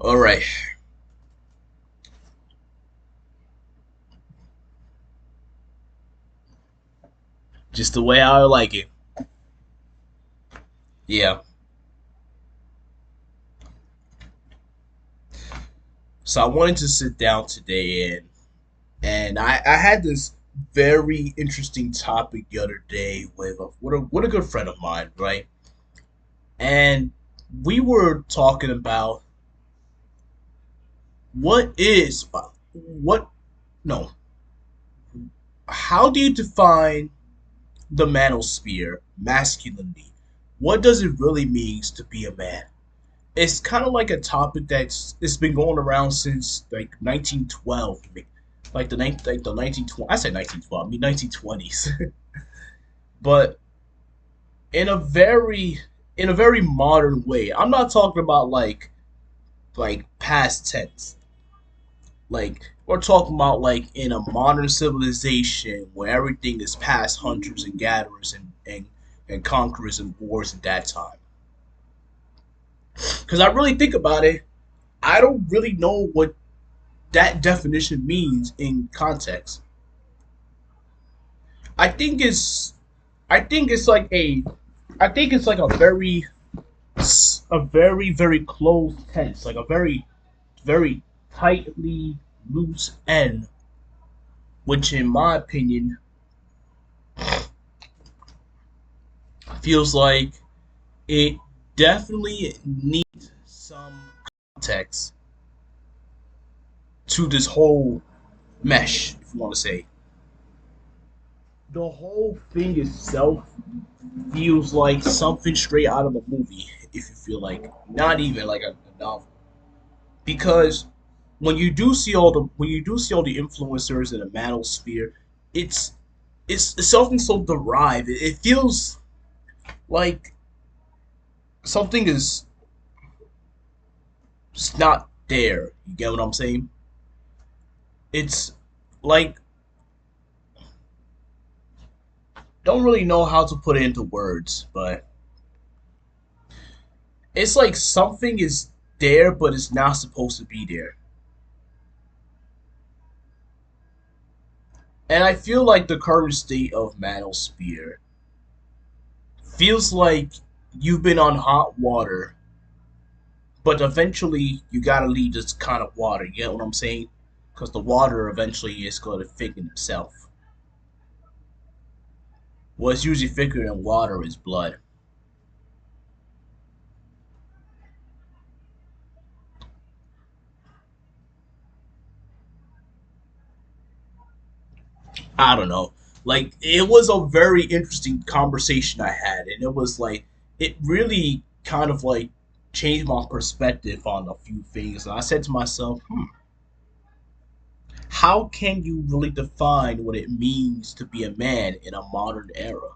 All right, just the way I like it. Yeah. So I wanted to sit down today and I had this very interesting topic the other day with a good friend of mine, right? And we were talking about what is what no how do you define the manosphere masculinity? What does it really mean to be a man? It's kind of like a topic that's it's been going around since like 1912, like the 1920. I said 1912, I mean 1920s, but in a very in a very modern way. I'm not talking about like past tense. Like we're talking about like in a modern civilization where everything is past hunters and gatherers and conquerors and wars at that time. Because I really think about it, I don't really know what that definition means in context. I think it's I think it's like a I think it's like a very very close tense, like a very tightly loose end, which in my opinion feels like it definitely needs some context to this whole mesh, if you want to say. The whole thing itself feels like something straight out of a movie, if you feel like not even like a novel. Because when you do see all the influencers in the manosphere, it's it's something so derived. It feels like something is just not there. You get what I'm saying? It's like don't really know how to put it into words, but it's like something is there, but it's not supposed to be there. And I feel like the current state of Manosphere feels like you've been on hot water, but eventually you gotta leave this kind of water. You get what I'm saying? Because the water eventually is going to thicken itself. What's usually thicker than water is blood. I don't know. Like it was a very interesting conversation I had, and it was like it really kind of like changed my perspective on a few things. And I said to myself, how can you really define what it means to be a man in a modern era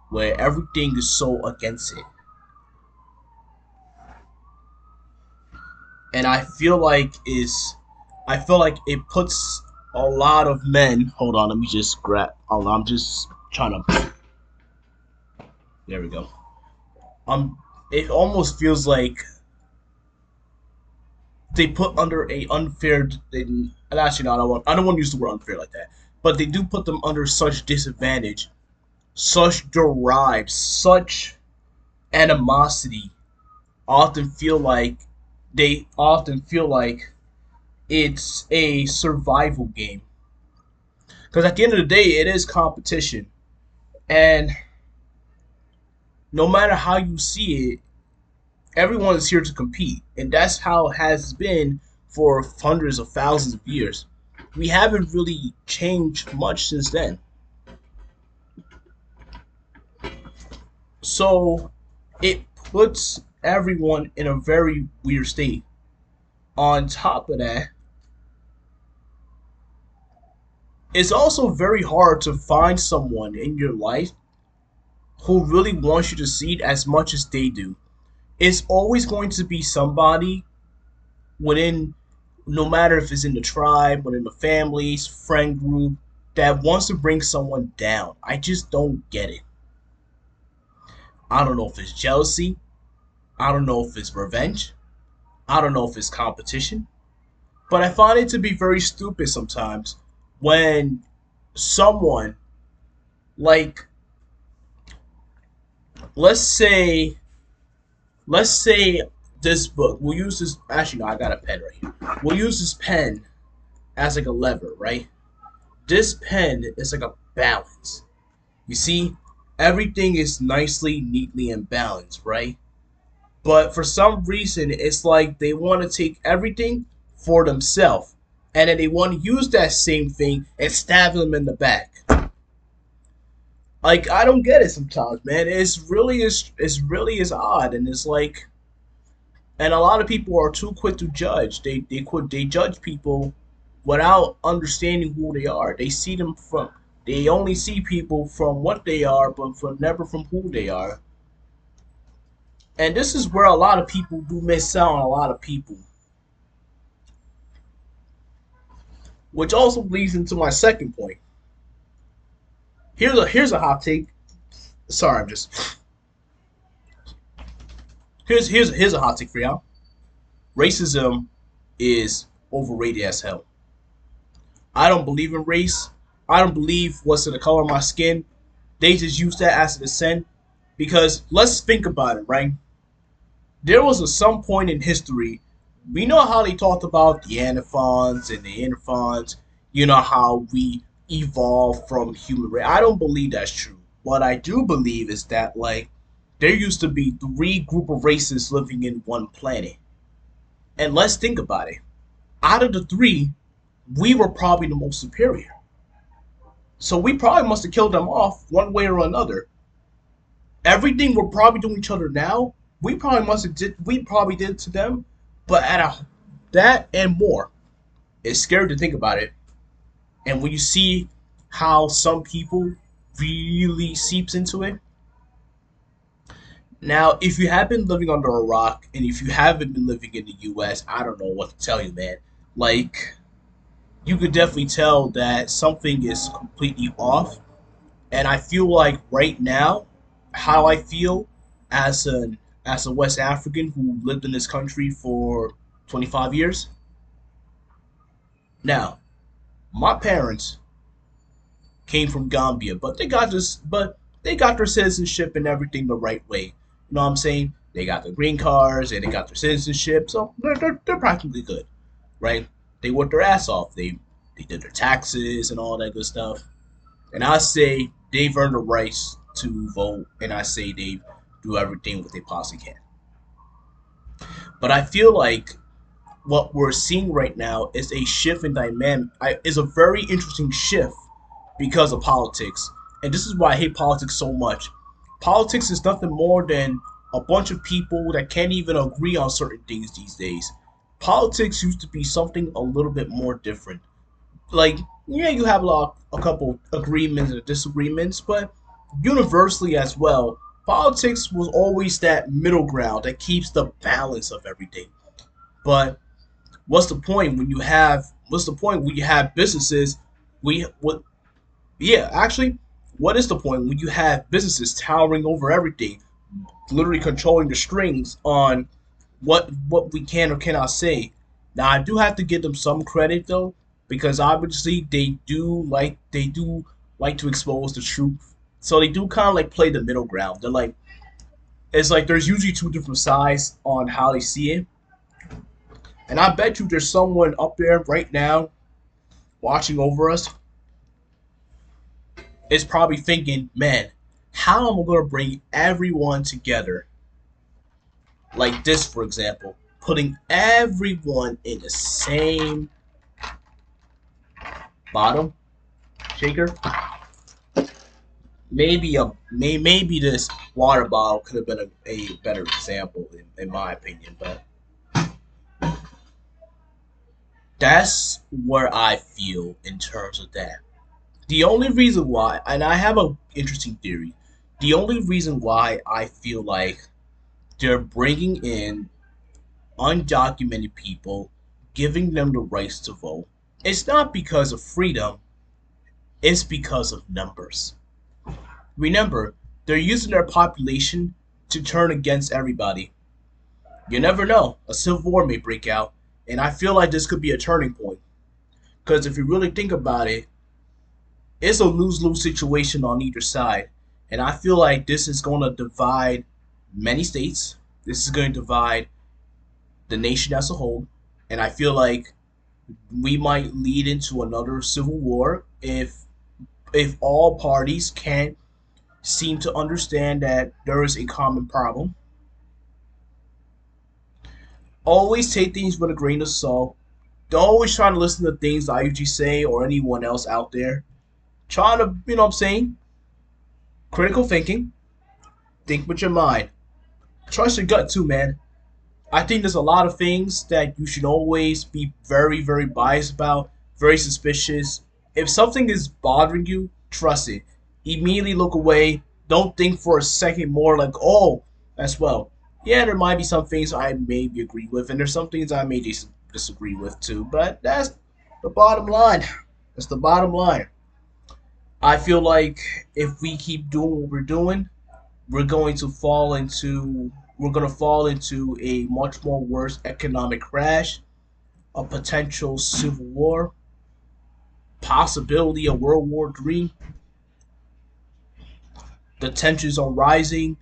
where everything is so against it? And I feel like it puts a lot of men. Hold on, let me just grab. Hold on, I'm just trying to. There we go. It almost feels like they put under a unfair. And actually, no, I don't want to use the word unfair like that. But they do put them under such disadvantage, such deride, such animosity. They often feel like it's a survival game. Because at the end of the day, it is competition, and no matter how you see it, everyone is here to compete, and that's how it has been for hundreds of thousands of years. We haven't really changed much since then. So it puts everyone in a very weird state. On top of that, it's also very hard to find someone in your life who really wants you to succeed as much as they do. It's always going to be somebody within, no matter if it's in the tribe, within the families, friend group, that wants to bring someone down. I just don't get it. I don't know if it's jealousy. I don't know if it's revenge. I don't know if it's competition, but I find it to be very stupid sometimes when someone, like, let's say let's say this book, we'll use this, actually no, I got a pen right here. We'll use this pen as like a lever, right? This pen is like a balance. You see, everything is nicely, neatly, and balanced, right? But for some reason, it's like they want to take everything for themselves, and then they want to use that same thing and stab them in the back. Like, I don't get it sometimes, man. It's really is odd, and it's like, and a lot of people are too quick to judge. They judge people without understanding who they are. They only see people from what they are, but from never from who they are. And this is where a lot of people do miss out on a lot of people. Which also leads into my second point. Here's a hot take. Sorry, I'm just here's a hot take for y'all. Racism is overrated as hell. I don't believe in race. I don't believe what's in the color of my skin. They just use that as a descent. Because let's think about it, right? There was some point in history. We know how they talked about the Anaphons and the Anaphons. You know how we evolved from human race. I don't believe that's true. What I do believe is that, like, there used to be three group of races living in one planet. And let's think about it. Out of the three, we were probably the most superior. So we probably must have killed them off one way or another. Everything we're probably doing each other now, we probably did to them, but at a that and more. It's scary to think about it. And when you see how some people really seeps into it. Now, if you have been living under a rock and if you haven't been living in the US, I don't know what to tell you, man. Like, you could definitely tell that something is completely off. And I feel like right now, how I feel as an as a West African who lived in this country for 25 years. Now, my parents came from Gambia, but they got their citizenship and everything the right way. You know what I'm saying? They got their green cards and they got their citizenship, so they're practically good, right? They worked their ass off. They did their taxes and all that good stuff. And I say they've earned the rights to vote, and I say they do everything what they possibly can. But I feel like what we're seeing right now is a shift in dynamic. Is a very interesting shift because of politics, and this is why I hate politics so much. Politics is nothing more than a bunch of people that can't even agree on certain things these days. Politics used to be something a little bit more different. Like, yeah, you have a couple agreements and disagreements, but universally as well, politics was always that middle ground that keeps the balance of everything. But what's the point when you have businesses? We what Yeah, actually, what is the point when you have businesses towering over everything, literally controlling the strings on what we can or cannot say? Now, I do have to give them some credit though, because obviously they do like to expose the truth. So they do kind of like play the middle ground. They're like, it's like there's usually two different sides on how they see it, and I bet you there's someone up there right now watching over us is probably thinking, man, how am I going to bring everyone together? Like this, for example, putting everyone in the same bottom shaker. Maybe this water bottle could have been a better example in my opinion, but that's where I feel in terms of that. The only reason why, and I have an interesting theory, the only reason why I feel like they're bringing in undocumented people, giving them the rights to vote, it's not because of freedom, it's because of numbers. Remember, they're using their population to turn against everybody. You never know. A civil war may break out, and I feel like this could be a turning point. Because if you really think about it, it's a lose-lose situation on either side, and I feel like this is going to divide many states. This is going to divide the nation as a whole, and I feel like we might lead into another civil war if all parties can't seem to understand that there is a common problem. Always take things with a grain of salt. Don't always try to listen to things I usually say or anyone else out there. Try to, you know what I'm saying? Critical thinking. Think with your mind. Trust your gut too, man. I think there's a lot of things that you should always be very, very biased about, very suspicious. If something is bothering you, trust it. Immediately look away. Don't think for a second more like, oh, as well. Yeah, there might be some things I maybe agree with, and there's some things I may disagree with too, but that's the bottom line. That's the bottom line. I feel like if we keep doing what we're doing, we're going to fall into a much more worse economic crash, a potential civil war, possibility of World War III. The tensions are rising,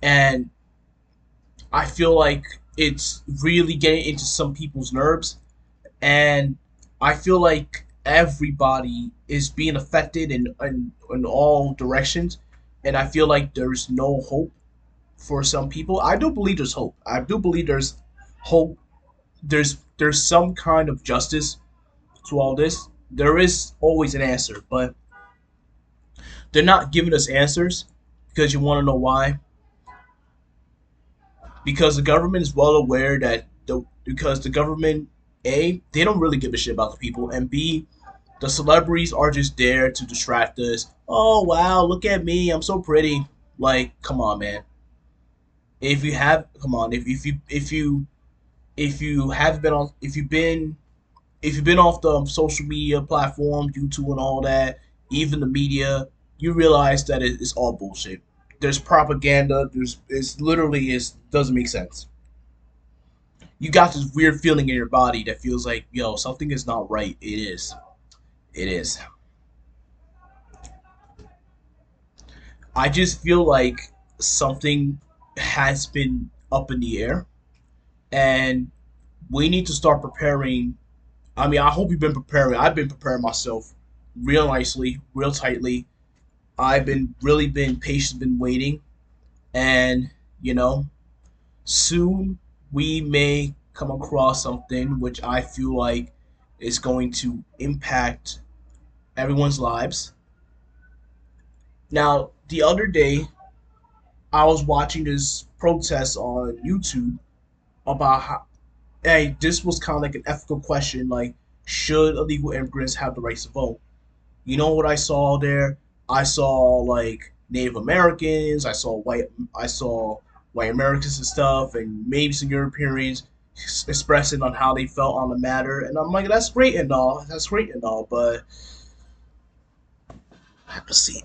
and I feel like it's really getting into some people's nerves. And I feel like everybody is being affected in all directions. And I feel like there's no hope for some people. I do believe there's hope. I do believe there's hope. There's some kind of justice to all this. There is always an answer, but they're not giving us answers because you want to know why? Because the government is well aware that because the government, A, they don't really give a shit about the people, and B, the celebrities are just there to distract us. Oh wow, look at me, I'm so pretty. Like, come on, man. If you have, come on, if you have been on, if you've been off the social media platform, YouTube and all that, even the media, you realize that it's all bullshit. There's propaganda. It's literally is doesn't make sense. You got this weird feeling in your body that feels like, yo, something is not right. It is. It is. I just feel like something has been up in the air, and we need to start preparing. I mean, I hope you've been preparing. I've been preparing myself real nicely, real tightly. I've been really been patient, been waiting, and you know, soon we may come across something which I feel like is going to impact everyone's lives. Now, the other day, I was watching this protest on YouTube about how, hey, this was kind of like an ethical question, like, should illegal immigrants have the rights to vote? You know what I saw there? I saw like Native Americans, I saw white Americans and stuff, and maybe some Europeans expressing on how they felt on the matter, and I'm like, that's great and all, but let's see.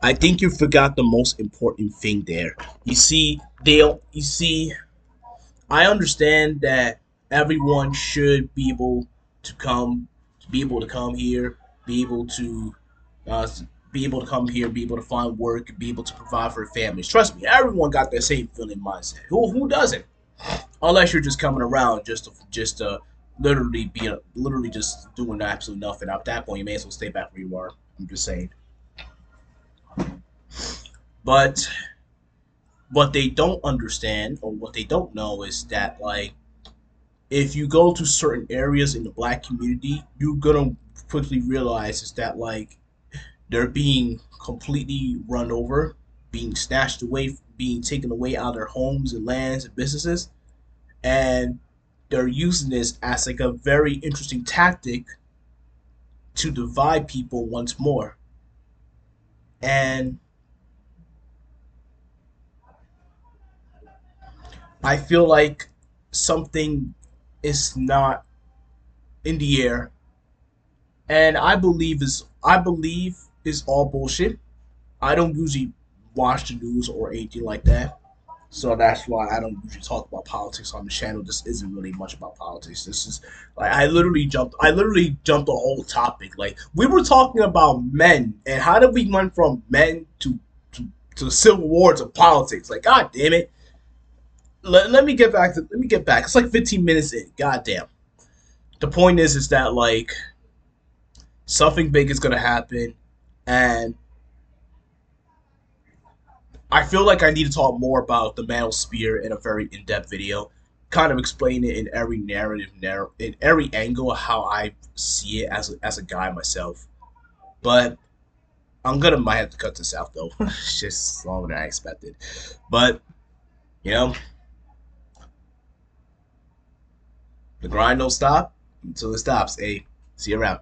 I think you forgot the most important thing there. You see, you see, I understand that everyone should be able to come here, be able to, uh, be able to come here, be able to find work, be able to provide for families. Trust me, everyone got that same feeling mindset. Who doesn't? Unless you're just coming around just to literally just doing absolutely nothing. At that point, you may as well stay back where you are. I'm just saying. But what they don't understand or what they don't know is that like if you go to certain areas in the black community, you're gonna quickly realize is that like they're being completely run over, being snatched away, being taken away out of their homes and lands and businesses, and they're using this as like a very interesting tactic to divide people once more. And I feel like something is not in the air, and I believe is all bullshit. I don't usually watch the news or anything like that. So that's why I don't usually talk about politics on the channel. This isn't really much about politics. This is like I literally jumped the whole topic. Like we were talking about men and how did we went from men to the Civil War to politics. Like god damn it. Let me get back to let me get back. It's like 15 minutes in. God damn. The point is that like something big is gonna happen and I feel like I need to talk more about the Manosphere in a very in-depth video, kind of explain it in every in every angle of how I see it as a guy myself. But I'm gonna might have to cut this out though. It's just longer than I expected. But you know, the grind don't stop until it stops. Hey, see you around.